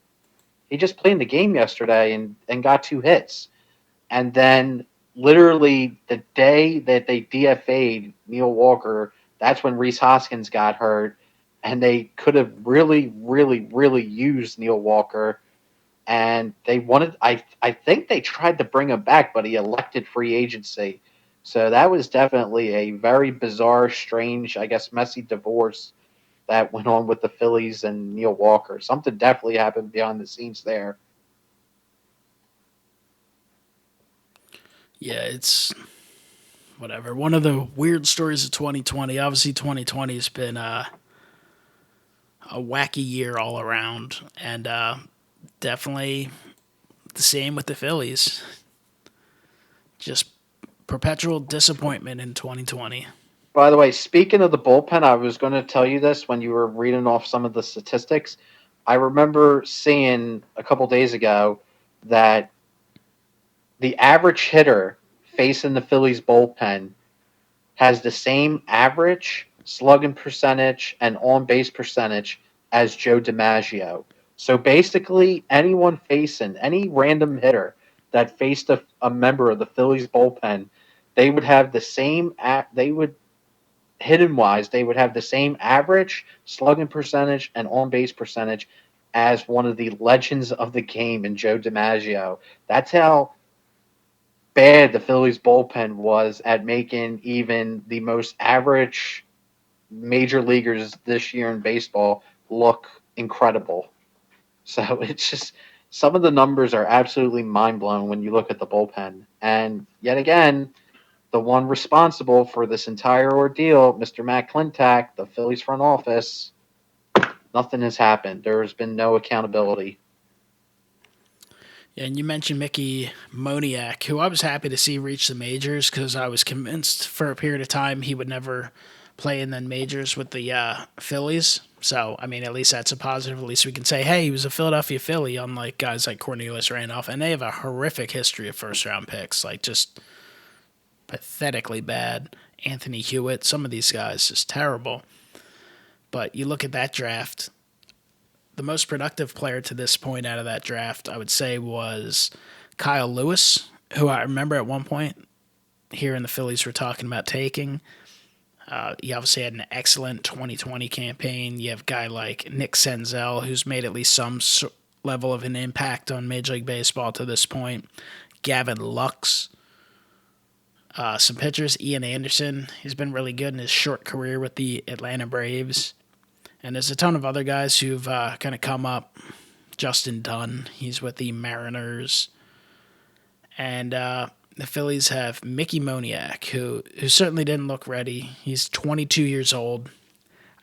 just played in the game yesterday and got 2 hits. And then literally the day that they DFA'd Neil Walker, that's when Rhys Hoskins got hurt, and they could have really, really, really used Neil Walker. And they wanted, I think they tried to bring him back, but he elected free agency. So that was definitely a very bizarre, strange, I guess, messy divorce that went on with the Phillies and Neil Walker. Something definitely happened behind the scenes there. Yeah, it's whatever. One of the weird stories of 2020. Obviously, 2020 has been a wacky year all around, and definitely the same with the Phillies. Just perpetual disappointment in 2020. By the way, speaking of the bullpen, I was going to tell you this when you were reading off some of the statistics. I remember seeing a couple days ago that the average hitter facing the Phillies bullpen has the same average slugging percentage and on base percentage as Joe DiMaggio. So basically, anyone facing any random hitter that faced a member of the Phillies bullpen, they would have the same. They would hidden wise, they would have the same average slugging percentage and on base percentage as one of the legends of the game in Joe DiMaggio. That's how bad the Phillies bullpen was at making even the most average major leaguers this year in baseball look incredible. So it's just some of the numbers are absolutely mind blowing when you look at the bullpen. And yet again, the one responsible for this entire ordeal, Mr. Matt Klentak, the Phillies front office, nothing has happened. There has been no accountability. Yeah, and you mentioned Mickey Moniak, who I was happy to see reach the majors because I was convinced for a period of time he would never play in the majors with the Phillies. So, I mean, at least that's a positive. At least we can say, hey, he was a Philadelphia Philly, unlike guys like Cornelius Randolph. And they have a horrific history of first-round picks, like just pathetically bad. Anthony Hewitt, some of these guys, just terrible. But you look at that draft, the most productive player to this point out of that draft, I would say, was Kyle Lewis, who I remember at one point here in the Phillies were talking about taking. He obviously had an excellent 2020 campaign. You have a guy like Nick Senzel, who's made at least some level of an impact on Major League Baseball to this point. Gavin Lux. Some pitchers, Ian Anderson. He's been really good in his short career with the Atlanta Braves. And there's a ton of other guys who've kind of come up. Justin Dunn, he's with the Mariners. And the Phillies have Mickey Moniak, who certainly didn't look ready. He's 22 years old.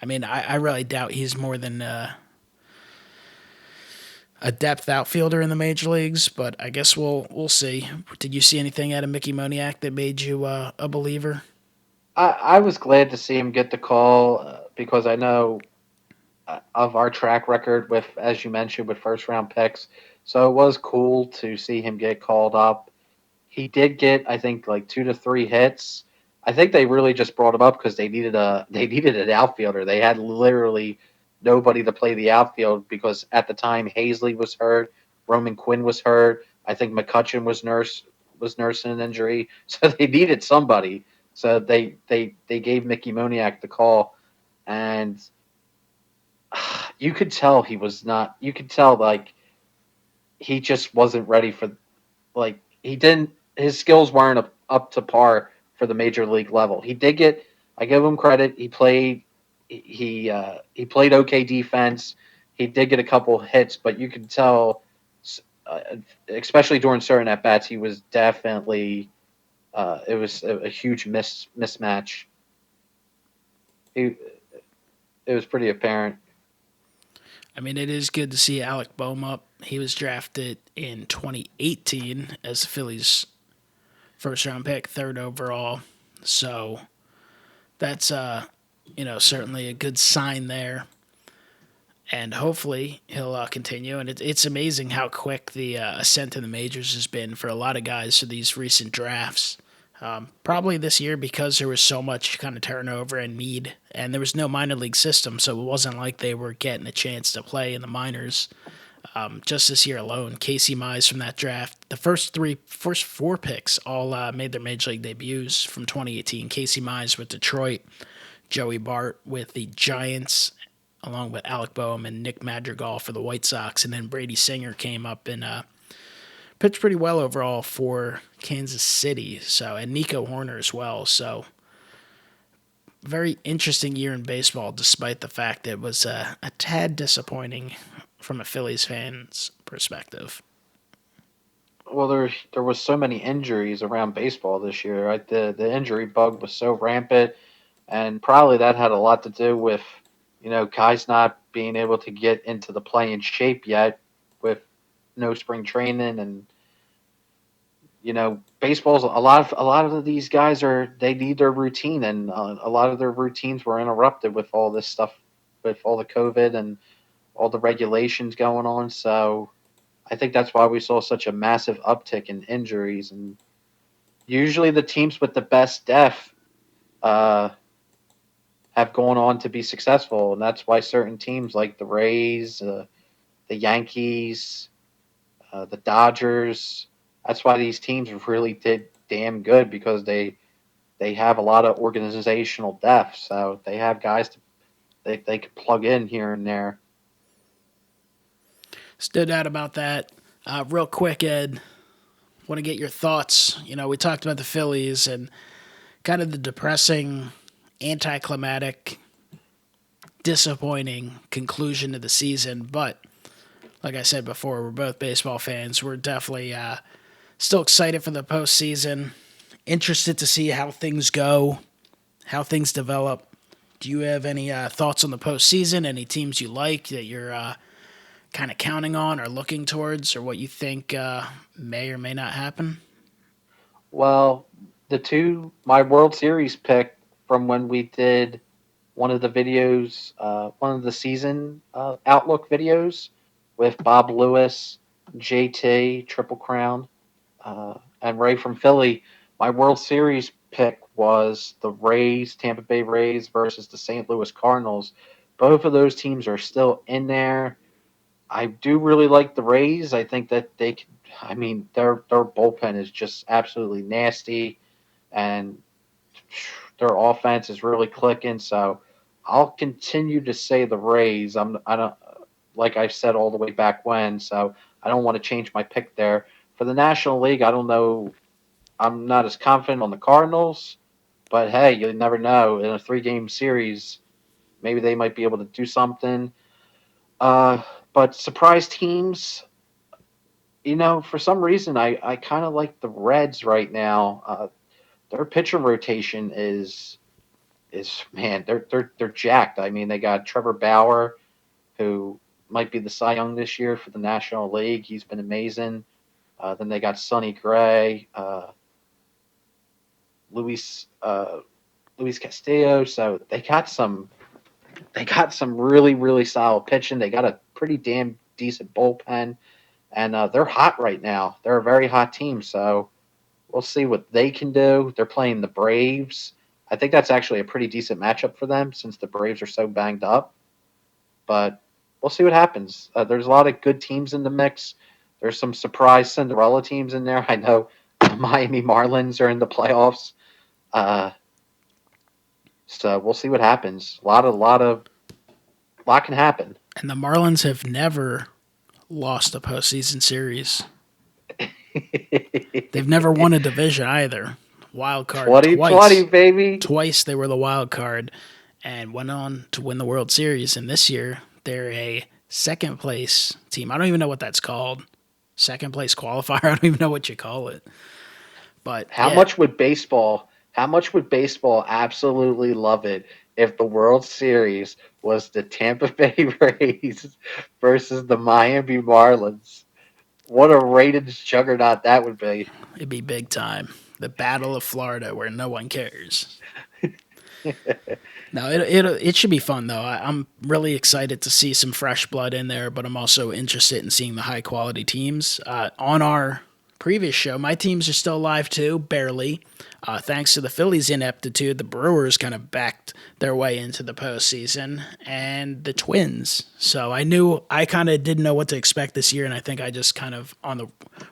I mean, I really doubt he's more than a depth outfielder in the major leagues, but I guess we'll see. Did you see anything out of Mickey Moniak that made you a believer? I was glad to see him get the call because I know of our track record with, as you mentioned, with first round picks. So it was cool to see him get called up. He did get, I think, like 2 to 3 hits. I think they really just brought him up because they needed an outfielder. They had literally nobody to play the outfield because at the time Hazley was hurt, Roman Quinn was hurt. I think McCutcheon was nursing an injury, so they needed somebody. So they gave Mickey Moniak the call, and you could tell he was not. You could tell like he just wasn't ready for like he didn't his skills weren't up to par for the major league level. He did get I give him credit. He played okay defense. He did get a couple hits, but you could tell, uh, especially during certain at bats, he was definitely it was a huge mismatch. He, it was pretty apparent. I mean, it is good to see Alec Bohm up. He was drafted in 2018 as the Phillies' first round pick, third overall. So that's certainly a good sign there. And hopefully he'll continue. And it's amazing how quick the ascent in the majors has been for a lot of guys for these recent drafts. Probably this year because there was so much kind of turnover and need, and there was no minor league system, so it wasn't like they were getting a chance to play in the minors. Just this year alone, Casey Mize from that draft, the first four picks all made their major league debuts from 2018. Casey Mize with Detroit, Joey Bart with the Giants, along with Alec Boehm and Nick Madrigal for the White Sox, and then Brady Singer came up and pitched pretty well overall for Kansas City. So and Nico Horner as well. So very interesting year in baseball, despite the fact that it was a tad disappointing from a Phillies fan's perspective. Well, there was so many injuries around baseball this year. Right, the injury bug was so rampant, and probably that had a lot to do with guys not being able to get into the playing shape yet with no spring training and baseball's a lot of these guys they need their routine, and a lot of their routines were interrupted with all this stuff, with all the COVID and all the regulations going on. So I think that's why we saw such a massive uptick in injuries, and usually the teams with the best depth uh, have gone on to be successful, and that's why certain teams like the Rays, the Yankees, the Dodgers. That's why these teams really did damn good because they have a lot of organizational depth. So they have guys they could plug in here and there. Stood out about that. Real quick, Ed, want to get your thoughts. We talked about the Phillies and kind of the depressing, anticlimactic, disappointing conclusion to the season. But like I said before, we're both baseball fans. We're definitely still excited for the postseason. Interested to see how things go, how things develop. Do you have any thoughts on the postseason? Any teams you like that you're kind of counting on or looking towards, or what you think may or may not happen? Well, my World Series pick from when we did one of the videos, one of the season outlook videos with Bob Lewis, JT, Triple Crown, and Ray from Philly. My World Series pick was the Tampa Bay Rays versus the St. Louis Cardinals. Both of those teams are still in there. I do really like the Rays. I think that they can. I mean, their bullpen is just absolutely nasty, and their offense is really clicking. So I'll continue to say the Rays. I don't like I said all the way back when. So I don't want to change my pick there for the National League. I don't know. I'm not as confident on the Cardinals, but hey, you never know. In a 3-game series, maybe they might be able to do something. Uh, but surprise teams, for some reason, I kind of like the Reds right now. Their pitcher rotation is man, they're jacked. I mean, they got Trevor Bauer, who might be the Cy Young this year for the National League. He's been amazing. Then they got Sonny Gray, Luis Luis Castillo. So they got some really really solid pitching. They got a pretty damn decent bullpen, and they're hot right now. They're a very hot team. So we'll see what they can do. They're playing the Braves. I think that's actually a pretty decent matchup for them since the Braves are so banged up. But we'll see what happens. There's a lot of good teams in the mix. There's some surprise Cinderella teams in there. I know the Miami Marlins are in the playoffs. Uh, so we'll see what happens. A lot can happen. And the Marlins have never lost a postseason series. They've never won a division either. Wild card 2020, twice. baby. Twice they were the wild card and went on to win the World Series. And this year they're a second place team. I don't even know what that's called. Second place qualifier. I don't even know what you call it. But How much would baseball? How much would baseball absolutely love it if the World Series was the Tampa Bay Rays versus the Miami Marlins? What a rated juggernaut that would be. It'd be big time. The Battle of Florida, where no one cares. No, it should be fun though. I'm really excited to see some fresh blood in there, but I'm also interested in seeing the high quality teams. On our previous show, my teams are still alive too, barely. Thanks to the Phillies' ineptitude, the Brewers kind of backed their way into the postseason, and the Twins. So I kind of didn't know what to expect this year, and I think I just kind of on the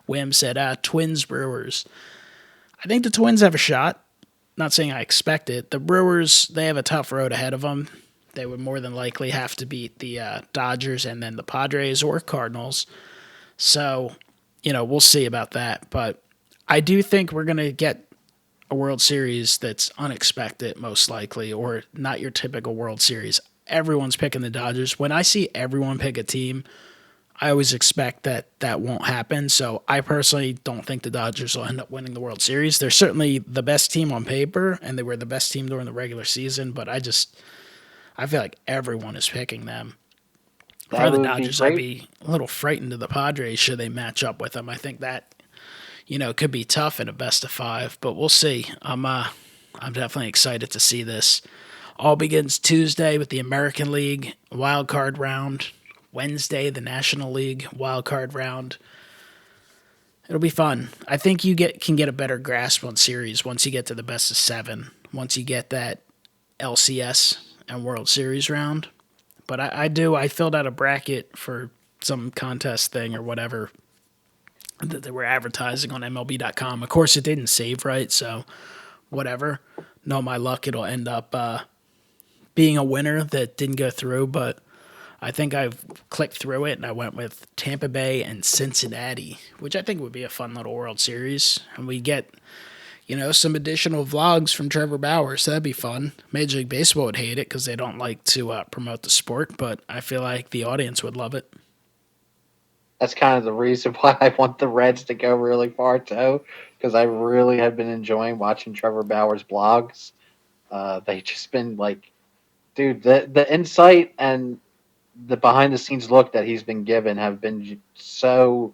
whim said, Twins, Brewers. I think the Twins have a shot. Not saying I expect it. The Brewers, they have a tough road ahead of them. They would more than likely have to beat the Dodgers and then the Padres or Cardinals. So, we'll see about that. But I do think we're going to get a World Series that's unexpected, most likely, or not your typical World Series. Everyone's picking the Dodgers. When I see everyone pick a team, I always expect that won't happen. So I personally don't think the Dodgers will end up winning the World Series. They're certainly the best team on paper, and they were the best team during the regular season. But I feel like everyone is picking them. That For the would be Dodgers, I'd great. be a little frightened of the Padres should they match up with them. I think that could be tough in a best of 5, but we'll see. I'm definitely excited to see this. All begins Tuesday with the American League wild card round. Wednesday, the National League wild card round. It'll be fun. I think you can get a better grasp on series once you get to the best of 7. Once you get that LCS and World Series round. But I filled out a bracket for some contest thing or whatever that they were advertising on MLB.com. Of course, it didn't save right, so whatever. No, my luck, it'll end up being a winner that didn't go through, but I think I've clicked through it and I went with Tampa Bay and Cincinnati, which I think would be a fun little World Series. And we get, some additional vlogs from Trevor Bauer, so that'd be fun. Major League Baseball would hate it because they don't like to promote the sport, but I feel like the audience would love it. That's kind of the reason why I want the Reds to go really far too, because I really have been enjoying watching Trevor Bauer's blogs. They just been like, dude, the insight and the behind the scenes look that he's been given have been so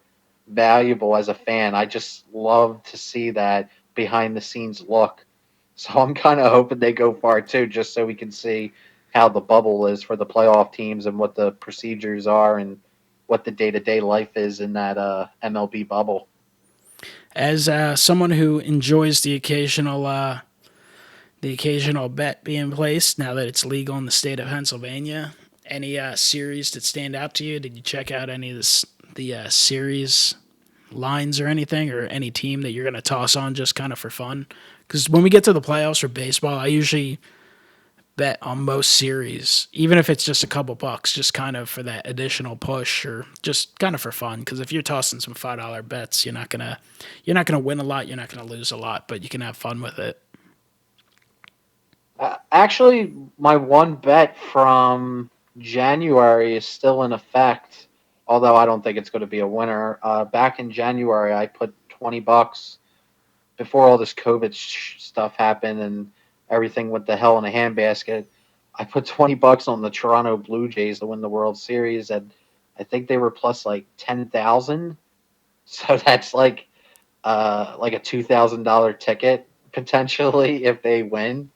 valuable as a fan. I just love to see that behind the scenes look. So I'm kind of hoping they go far too, just so we can see how the bubble is for the playoff teams and what the procedures are and what the day to day life is in that MLB bubble. As someone who enjoys the occasional bet being placed now that it's legal in the state of Pennsylvania, Any series that stand out to you? Did you check out any of the series lines or anything, or any team that you're going to toss on just kind of for fun? Because when we get to the playoffs for baseball, I usually bet on most series, even if it's just a couple bucks, just kind of for that additional push or just kind of for fun. Because if you're tossing some $5 bets, you're not gonna win a lot, you're not gonna lose a lot, but you can have fun with it. Actually, my one bet from January is still in effect, although I don't think it's going to be a winner. Back in January, I put $20 before all this COVID stuff happened and everything went to hell in a handbasket. I put $20 on the Toronto Blue Jays to win the World Series, and I think they were plus like 10,000. So that's like a $2,000 ticket potentially if they win.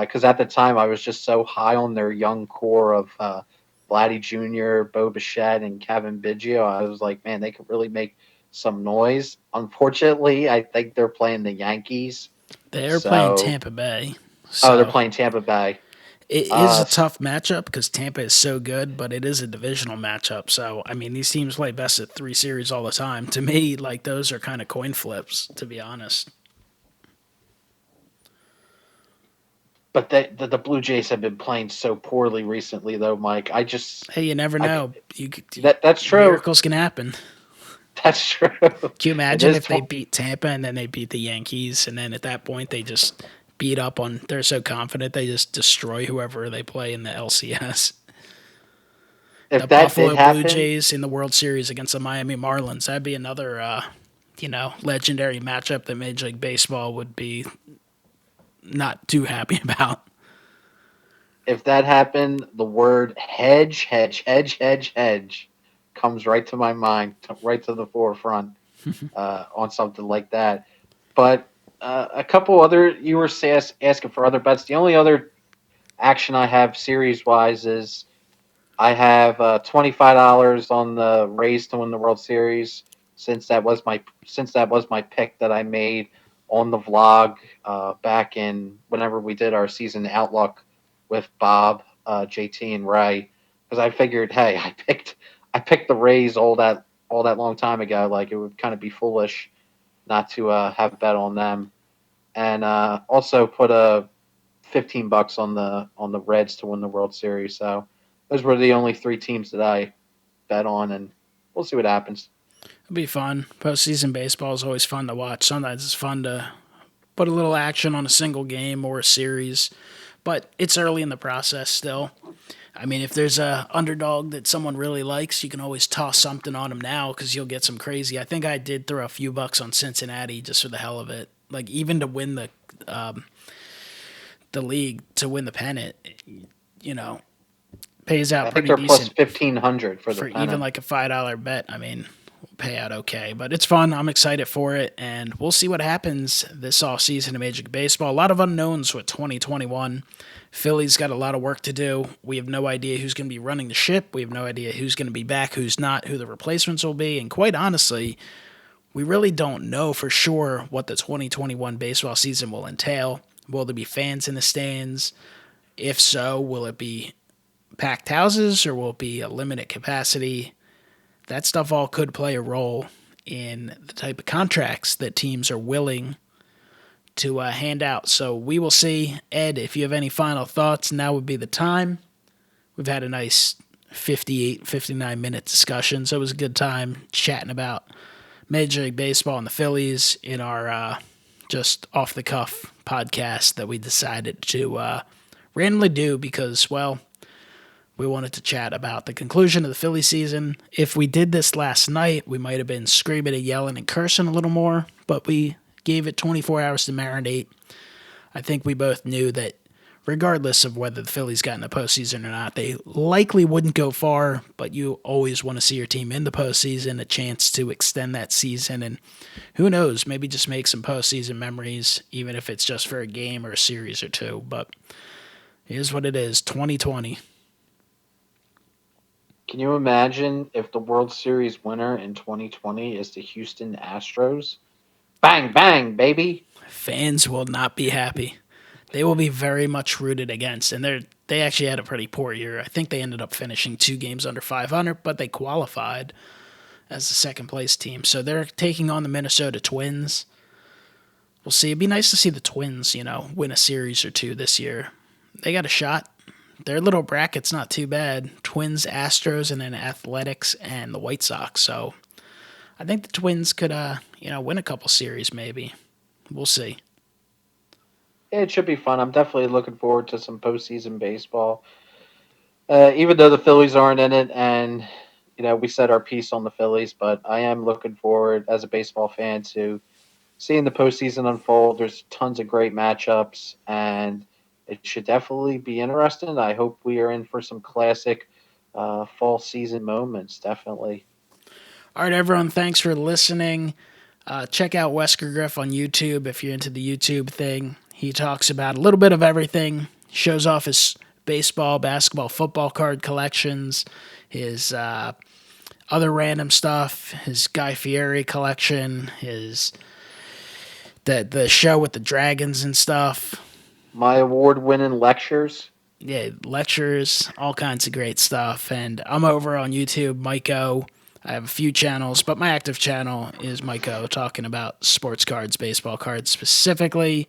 Because at the time I was just so high on their young core of Vladdy Jr., Bo Bichette, and Kevin Biggio. I was like, man, they could really make some noise. Unfortunately, I think they're playing the Yankees. They're playing So, Tampa Bay, oh, they're so playing Tampa Bay. it is a Uh, tough matchup because Tampa is so good, but it is a divisional matchup. So I mean, these teams play best of three series all the time. To me, like those are kind of coin flips, to be honest. but the Blue Jays have been playing so poorly recently, though, Mike. Hey, you never I know. that's true. Miracles can happen. That's true. Can you It imagine is if they beat Tampa and then they beat the Yankees and then at that point they just beat up on? They're so confident they just destroy whoever they play in the LCS. The if that did Buffalo Blue happen, Jays in the World Series against the Miami Marlins. That'd be another, legendary matchup that Major League Baseball would be not too happy about. if that happened, the word hedge, hedge, hedge, hedge, hedge comes right to my mind, right to the forefront on something like that. But a couple other, you were asking for other bets. The only other action I have series wise is I have $25 on the Rays to win the World Series since that was my pick that I made on the vlog back in whenever we did our season outlook with Bob, JT, and Ray. Because I figured, hey, I picked the Rays all that long time ago. Like it would kind of be foolish not to have a bet on them, and also put a $15 on the Reds to win the World Series. So those were the only three teams that I bet on, and we'll see what happens. It'll be fun. Postseason baseball is always fun to watch. Sometimes it's fun to put a little action on a single game or a series, but it's early in the process still. I mean, if there's a underdog that someone really likes, you can always toss something on them now because you'll get some crazy. I think I did throw a few bucks on Cincinnati just for the hell of it. Like even to win the league, to win the pennant, you know, pays out I think pretty they're plus decent 1,500 for the for even pennant. like a $5 bet. I mean, pay out okay, but it's fun. I'm excited for it, and we'll see what happens this off season in Major League Baseball. A lot of unknowns with 2021. Philly's got a lot of work to do. We have no idea who's going to be running the ship. We have no idea who's going to be back, who's not, who the replacements will be, and quite honestly, we really don't know for sure what the 2021 baseball season will entail. Will there be fans in the stands? If so, will it be packed houses or will it be a limited capacity? That stuff all could play a role in the type of contracts that teams are willing to hand out. So we will see. Ed, if you have any final thoughts, now would be the time. We've had a nice 58, 59-minute discussion, so it was a good time chatting about Major League Baseball and the Phillies in our just off-the-cuff podcast that we decided to randomly do because, well, we wanted to chat about the conclusion of the Philly season. If we did this last night, we might have been screaming and yelling and cursing a little more, but we gave it 24 hours to marinate. I think we both knew that regardless of whether the Phillies got in the postseason or not, they likely wouldn't go far, but you always want to see your team in the postseason, a chance to extend that season, and who knows, maybe just make some postseason memories, even if it's just for a game or a series or two. But it is what it is, 2020. Can you imagine if the World Series winner in 2020 is the Houston Astros? Bang, bang, baby. Fans will not be happy. They will be very much rooted against, and they actually had a pretty poor year. I think they ended up finishing 2 games under 500, but they qualified as the second place team. So they're taking on the Minnesota Twins. We'll see. It'd be nice to see the Twins, win a series or two this year. They got a shot. Their little bracket's not too bad. Twins, Astros, and then Athletics and the White Sox. So I think the Twins could, win a couple series maybe. We'll see. It should be fun. I'm definitely looking forward to some postseason baseball. Even though the Phillies aren't in it, and we said our piece on the Phillies, but I am looking forward as a baseball fan to seeing the postseason unfold. There's tons of great matchups, and it should definitely be interesting. I hope we are in for some classic fall season moments. Definitely. All right, everyone, thanks for listening. Check out WeskerGriff on YouTube if you're into the YouTube thing. He talks about a little bit of everything, shows off his baseball, basketball, football card collections, his other random stuff, his Guy Fieri collection, his the show with the dragons and stuff. My award-winning lectures. Yeah, lectures, all kinds of great stuff. And I'm over on YouTube, MikeO. I have a few channels, but my active channel is MikeO, talking about sports cards, baseball cards specifically.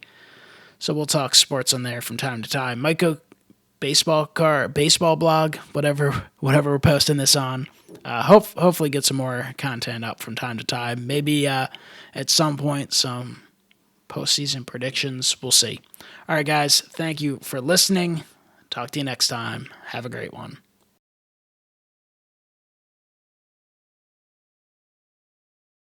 So we'll talk sports on there from time to time. MikeO baseball blog, whatever we're posting this on. Hopefully get some more content up from time to time. Maybe at some point some postseason predictions. We'll see. All right, guys. Thank you for listening. Talk to you next time. Have a great one.